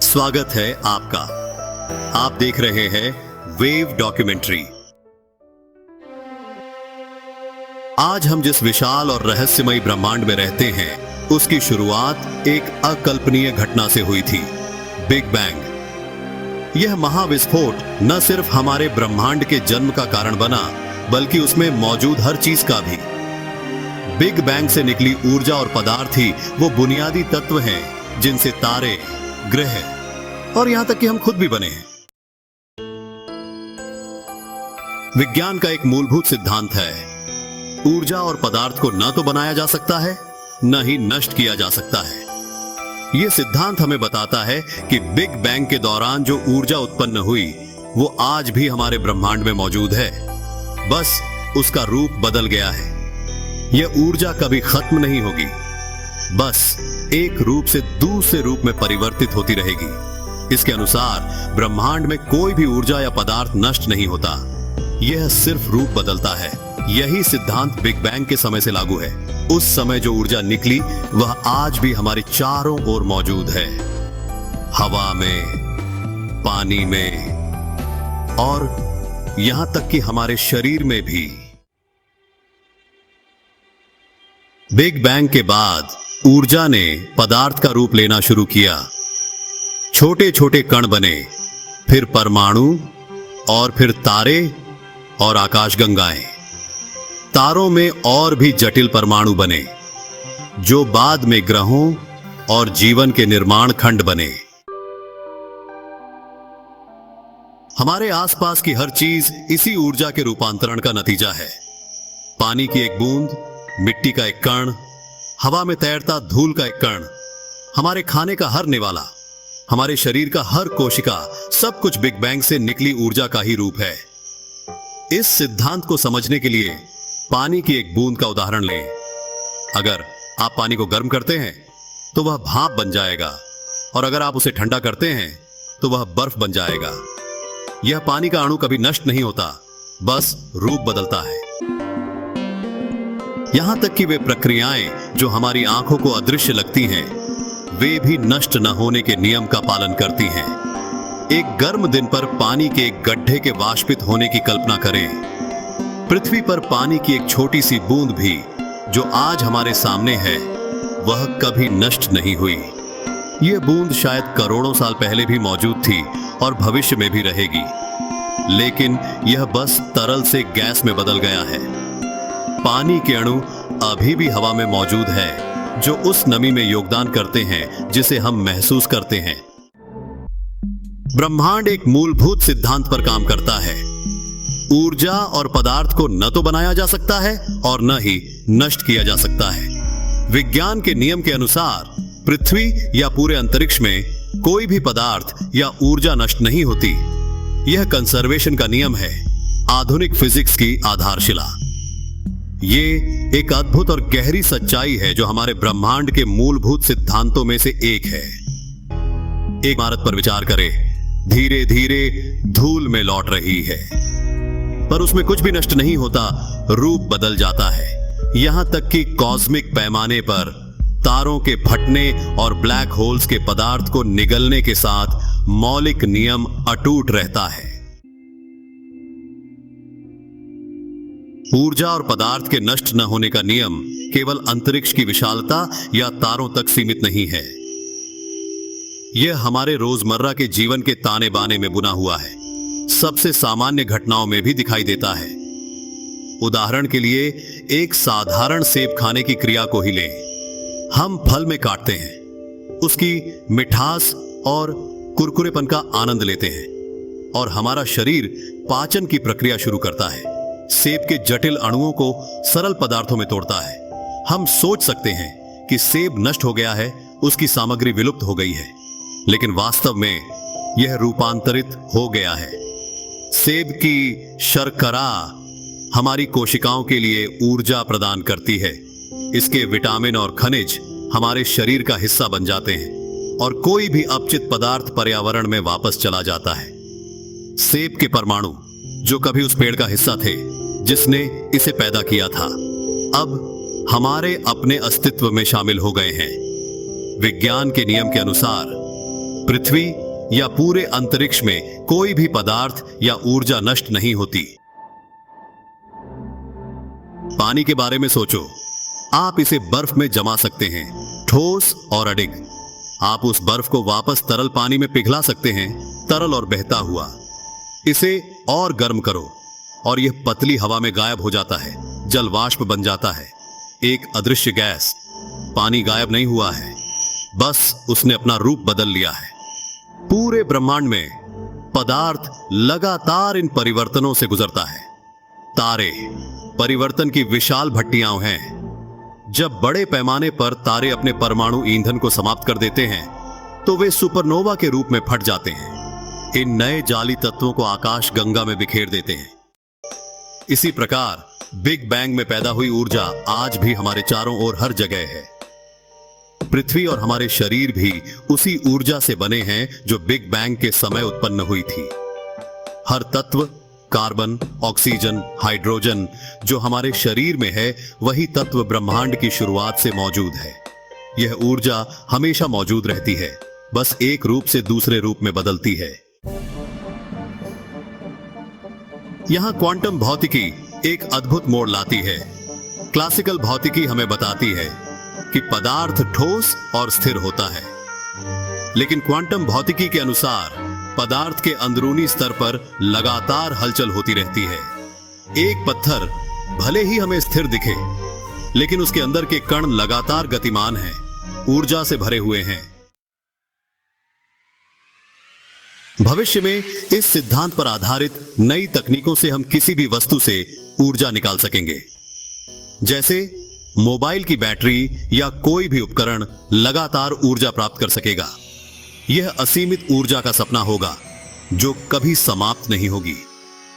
स्वागत है आपका। आप देख रहे हैं वेव डॉक्यूमेंट्री। आज हम जिस विशाल और रहस्यमयी ब्रह्मांड में रहते हैं, उसकी शुरुआत एक अकल्पनीय घटना से हुई थी, बिग बैंग। यह महाविस्फोट न सिर्फ हमारे ब्रह्मांड के जन्म का कारण बना, बल्कि उसमें मौजूद हर चीज का भी। बिग बैंग से निकली ऊर्जा और पदार्थ ही वो बुनियादी तत्व हैं जिनसे तारे, ग्रह और यहां तक कि हम खुद भी बने हैं। विज्ञान का एक मूलभूत सिद्धांत है, ऊर्जा और पदार्थ को न तो बनाया जा सकता है, न ही नष्ट किया जा सकता है। यह सिद्धांत हमें बताता है कि बिग बैंग के दौरान जो ऊर्जा उत्पन्न हुई, वो आज भी हमारे ब्रह्मांड में मौजूद है, बस उसका रूप बदल गया है। यह ऊर्जा कभी खत्म नहीं होगी, बस एक रूप से दूसरे रूप में परिवर्तित होती रहेगी। इसके अनुसार ब्रह्मांड में कोई भी ऊर्जा या पदार्थ नष्ट नहीं होता, यह सिर्फ रूप बदलता है। यही सिद्धांत बिग बैंग के समय से लागू है। उस समय जो ऊर्जा निकली, वह आज भी हमारे चारों ओर मौजूद है, हवा में, पानी में और यहां तक कि हमारे शरीर में भी। बिग बैंग के बाद ऊर्जा ने पदार्थ का रूप लेना शुरू किया। छोटे छोटे कण बने, फिर परमाणु, और फिर तारे और आकाशगंगाएं। तारों में और भी जटिल परमाणु बने, जो बाद में ग्रहों और जीवन के निर्माण खंड बने। हमारे आसपास की हर चीज इसी ऊर्जा के रूपांतरण का नतीजा है। पानी की एक बूंद, मिट्टी का एक कण, हवा में तैरता धूल का एक कण, हमारे खाने का हर निवाला, हमारे शरीर का हर कोशिका, सब कुछ बिग बैंग से निकली ऊर्जा का ही रूप है। इस सिद्धांत को समझने के लिए पानी की एक बूंद का उदाहरण लें। अगर आप पानी को गर्म करते हैं तो वह भाप बन जाएगा, और अगर आप उसे ठंडा करते हैं तो वह बर्फ बन जाएगा। यह पानी का अणु कभी नष्ट नहीं होता, बस रूप बदलता है। यहां तक कि वे प्रक्रियाएं जो हमारी आंखों को अदृश्य लगती हैं, वे भी नष्ट न होने के नियम का पालन करती हैं। एक गर्म दिन पर पानी के एक गड्ढे के वाष्पित होने की कल्पना करें। पृथ्वी पर पानी की एक छोटी सी बूंद भी, जो आज हमारे सामने है, वह कभी नष्ट नहीं हुई। यह बूंद शायद करोड़ों साल पहले भी मौजूद थी और भविष्य में भी रहेगी, लेकिन यह बस तरल से गैस में बदल गया है। पानी के अणु अभी भी हवा में मौजूद है, जो उस नमी में योगदान करते हैं जिसे हम महसूस करते हैं। ब्रह्मांड एक मूलभूत सिद्धांत पर काम करता है, ऊर्जा और पदार्थ को न तो बनाया जा सकता है और न ही नष्ट किया जा सकता है। विज्ञान के नियम के अनुसार पृथ्वी या पूरे अंतरिक्ष में कोई भी पदार्थ या ऊर्जा नष्ट नहीं होती। यह कंजर्वेशन का नियम है, आधुनिक फिजिक्स की आधारशिला। ये एक अद्भुत और गहरी सच्चाई है जो हमारे ब्रह्मांड के मूलभूत सिद्धांतों में से एक है। एक इमारत पर विचार करें, धीरे धीरे धूल में लौट रही है, पर उसमें कुछ भी नष्ट नहीं होता, रूप बदल जाता है। यहां तक कि कॉस्मिक पैमाने पर तारों के फटने और ब्लैक होल्स के पदार्थ को निगलने के साथ मौलिक नियम अटूट रहता है। ऊर्जा और पदार्थ के नष्ट न होने का नियम केवल अंतरिक्ष की विशालता या तारों तक सीमित नहीं है। यह हमारे रोजमर्रा के जीवन के ताने बाने में बुना हुआ है, सबसे सामान्य घटनाओं में भी दिखाई देता है। उदाहरण के लिए, एक साधारण सेब खाने की क्रिया को ही लें। हम फल में काटते हैं, उसकी मिठास और कुरकुरेपन का आनंद लेते हैं, और हमारा शरीर पाचन की प्रक्रिया शुरू करता है। सेब के जटिल अणुओं को सरल पदार्थों में तोड़ता है। हम सोच सकते हैं कि सेब नष्ट हो गया है, उसकी सामग्री विलुप्त हो गई है, लेकिन वास्तव में यह रूपांतरित हो गया है। सेब की शर्करा हमारी कोशिकाओं के लिए ऊर्जा प्रदान करती है। इसके विटामिन और खनिज हमारे शरीर का हिस्सा बन जाते हैं, और कोई भी अपचित पदार्थ पर्यावरण में वापस चला जाता है। सेब के परमाणु, जो कभी उस पेड़ का हिस्सा थे जिसने इसे पैदा किया था, अब हमारे अपने अस्तित्व में शामिल हो गए हैं। विज्ञान के नियम के अनुसार पृथ्वी या पूरे अंतरिक्ष में कोई भी पदार्थ या ऊर्जा नष्ट नहीं होती। पानी के बारे में सोचो, आप इसे बर्फ में जमा सकते हैं, ठोस और अडिग। आप उस बर्फ को वापस तरल पानी में पिघला सकते हैं, तरल और बहता हुआ। इसे और गर्म करो और यह पतली हवा में गायब हो जाता है, जल वाष्प बन जाता है, एक अदृश्य गैस। पानी गायब नहीं हुआ है, बस उसने अपना रूप बदल लिया है। पूरे ब्रह्मांड में पदार्थ लगातार इन परिवर्तनों से गुजरता है। तारे परिवर्तन की विशाल भट्टियां हैं। जब बड़े पैमाने पर तारे अपने परमाणु ईंधन को समाप्त कर देते हैं तो वे सुपरनोवा के रूप में फट जाते हैं। इन नए जाली तत्वों को आकाश गंगा में बिखेर देते हैं। इसी प्रकार बिग बैंग में पैदा हुई ऊर्जा आज भी हमारे चारों ओर हर जगह है। पृथ्वी और हमारे शरीर भी उसी ऊर्जा से बने हैं जो बिग बैंग के समय उत्पन्न हुई थी। हर तत्व, कार्बन, ऑक्सीजन, हाइड्रोजन जो हमारे शरीर में है, वही तत्व ब्रह्मांड की शुरुआत से मौजूद है। यह ऊर्जा हमेशा मौजूद रहती है, बस एक रूप से दूसरे रूप में बदलती है। यहां क्वांटम भौतिकी एक अद्भुत मोड़ लाती है। क्लासिकल भौतिकी हमें बताती है कि पदार्थ ठोस और स्थिर होता है, लेकिन क्वांटम भौतिकी के अनुसार पदार्थ के अंदरूनी स्तर पर लगातार हलचल होती रहती है। एक पत्थर भले ही हमें स्थिर दिखे, लेकिन उसके अंदर के कण लगातार गतिमान हैं, ऊर्जा से भरे हुए हैं। भविष्य में इस सिद्धांत पर आधारित नई तकनीकों से हम किसी भी वस्तु से ऊर्जा निकाल सकेंगे। जैसे मोबाइल की बैटरी या कोई भी उपकरण लगातार ऊर्जा प्राप्त कर सकेगा। यह असीमित ऊर्जा का सपना होगा जो कभी समाप्त नहीं होगी।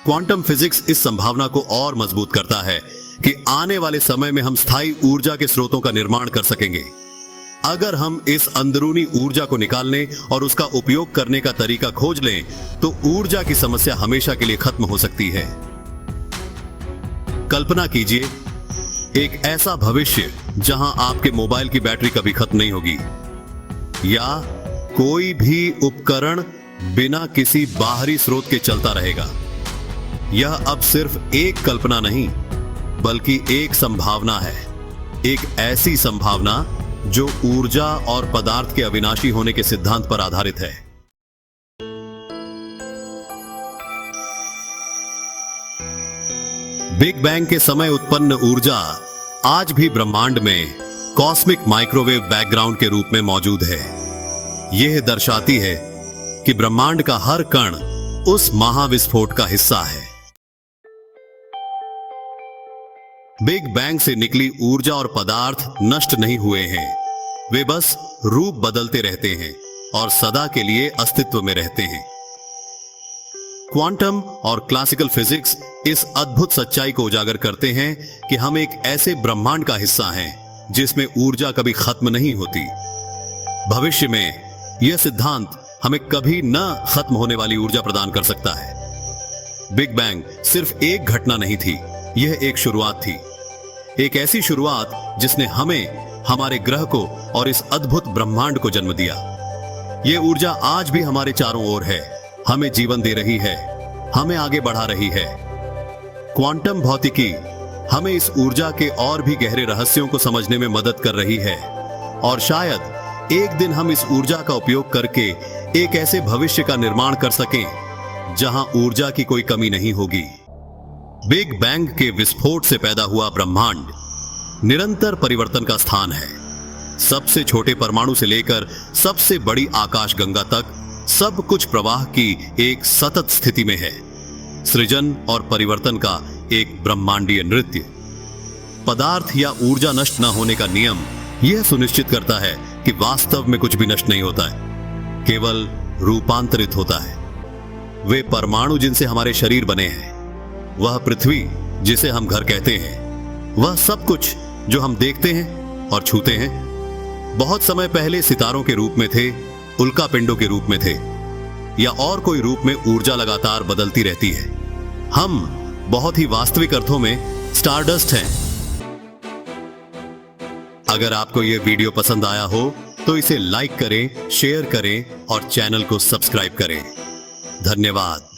क्वांटम फिजिक्स इस संभावना को और मजबूत करता है कि आने वाले समय में हम स्थायी ऊर्जा के स्रोतों का निर्माण कर सकेंगे। अगर हम इस अंदरूनी ऊर्जा को निकालने और उसका उपयोग करने का तरीका खोज लें, तो ऊर्जा की समस्या हमेशा के लिए खत्म हो सकती है। कल्पना कीजिए एक ऐसा भविष्य जहां आपके मोबाइल की बैटरी कभी खत्म नहीं होगी, या कोई भी उपकरण बिना किसी बाहरी स्रोत के चलता रहेगा। यह अब सिर्फ एक कल्पना नहीं, बल्कि एक संभावना है। एक ऐसी संभावना जो ऊर्जा और पदार्थ के अविनाशी होने के सिद्धांत पर आधारित है। बिग बैंग के समय उत्पन्न ऊर्जा आज भी ब्रह्मांड में कॉस्मिक माइक्रोवेव बैकग्राउंड के रूप में मौजूद है। यह दर्शाती है कि ब्रह्मांड का हर कण उस महाविस्फोट का हिस्सा है। बिग बैंग से निकली ऊर्जा और पदार्थ नष्ट नहीं हुए हैं, वे बस रूप बदलते रहते हैं और सदा के लिए अस्तित्व में रहते हैं। क्वांटम और क्लासिकल फिजिक्स इस अद्भुत सच्चाई को उजागर करते हैं कि हम एक ऐसे ब्रह्मांड का हिस्सा हैं जिसमें ऊर्जा कभी खत्म नहीं होती। भविष्य में यह सिद्धांत हमें कभी न खत्म होने वाली ऊर्जा प्रदान कर सकता है। बिग बैंग सिर्फ एक घटना नहीं थी, यह एक शुरुआत थी। एक ऐसी शुरुआत जिसने हमें, हमारे ग्रह को और इस अद्भुत ब्रह्मांड को जन्म दिया। यह ऊर्जा आज भी हमारे चारों ओर है, हमें जीवन दे रही है, हमें आगे बढ़ा रही है। क्वांटम भौतिकी हमें इस ऊर्जा के और भी गहरे रहस्यों को समझने में मदद कर रही है, और शायद एक दिन हम इस ऊर्जा का उपयोग करके एक ऐसे भविष्य का निर्माण कर सकें जहां ऊर्जा की कोई कमी नहीं होगी। बिग बैंग के विस्फोट से पैदा हुआ ब्रह्मांड निरंतर परिवर्तन का स्थान है। सबसे छोटे परमाणु से लेकर सबसे बड़ी आकाशगंगा तक सब कुछ प्रवाह की एक सतत स्थिति में है। सृजन और परिवर्तन का एक ब्रह्मांडीय नृत्य। पदार्थ या ऊर्जा नष्ट न होने का नियम यह सुनिश्चित करता है कि वास्तव में कुछ भी नष्ट नहीं होता है, केवल रूपांतरित होता है। वे परमाणु जिनसे हमारे शरीर बने हैं, वह पृथ्वी जिसे हम घर कहते हैं, वह सब कुछ जो हम देखते हैं और छूते हैं, बहुत समय पहले सितारों के रूप में थे, उल्कापिंडों के रूप में थे, या और कोई रूप में ऊर्जा लगातार बदलती रहती है। हम बहुत ही वास्तविक अर्थों में स्टारडस्ट हैं। अगर आपको यह वीडियो पसंद आया हो तो इसे लाइक करें, शेयर करें और चैनल को सब्सक्राइब करें। धन्यवाद।